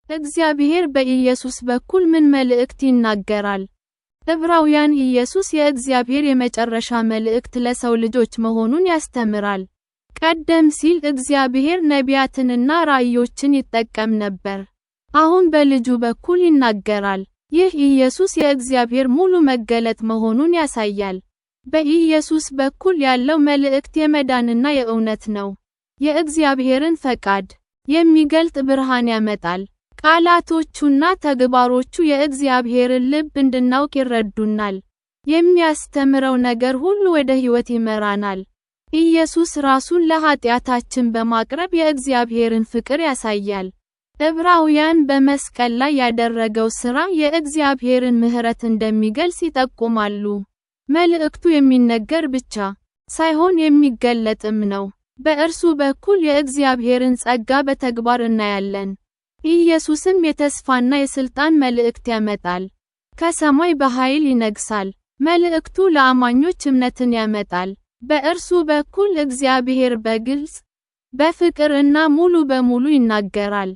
እግዚአብሔር በኢየሱስ በኩል ምን መልእክት ይናገራል? ዕብራውያን ኢየሱስ የእግዚአብሔር የመጨረሻ መልእክት ለሰው ልጆች መሆኑን ያስተምራል። ቀደም ሲል እግዚአብሔር ነቢያትንና ራእዮችን ይጠቀም ነበር። አሁን በልጁ በኩል ይናገራል። ይህ ኢየሱስ የእግዚአብሔር ሙሉ መገለጥ መሆኑን ያሳያል። በኢየሱስ በኩል ያለው መልእክት የመዳንና የእውነት ነው። የእግዚአብሔርን ፈቃድ የሚገልጥ ብርሃን ያመጣል። ቃላቶቹና ተግባሮቹ የእግዚአብሔርን ልብ እንድናውቅ ይረዱናል። የሚያስተምረው ነገር ሁሉ ወደ ሕይወት ይመራናል። ኢየሱስ ራሱን ለኃጢአታችን በማቅረብ የእግዚአብሔርን ፍቅር ያሳያል። ዕብራውያን በመስቀል ላይ ያደረገው ሥራ የእግዚአብሔርን ምሕረት እንደሚገልጽ ይጠቁማሉ። መልእክቱ የሚነገር ብቻ ሳይሆን የሚገለጥም ነው። በእርሱ በኩል የእግዚአብሔርን ጸጋ በተግባር እናያለን። ኢየሱስም የተስፋና የሥልጣን መልእክት ያመጣል። ከሰማይ በኃይል ይነግሣል። መልእክቱ ለአማኞች እምነትን ያመጣል። በእርሱ በኩል እግዚአብሔር በግልጽ፣ በፍቅር እና ሙሉ በሙሉ ይናገራል።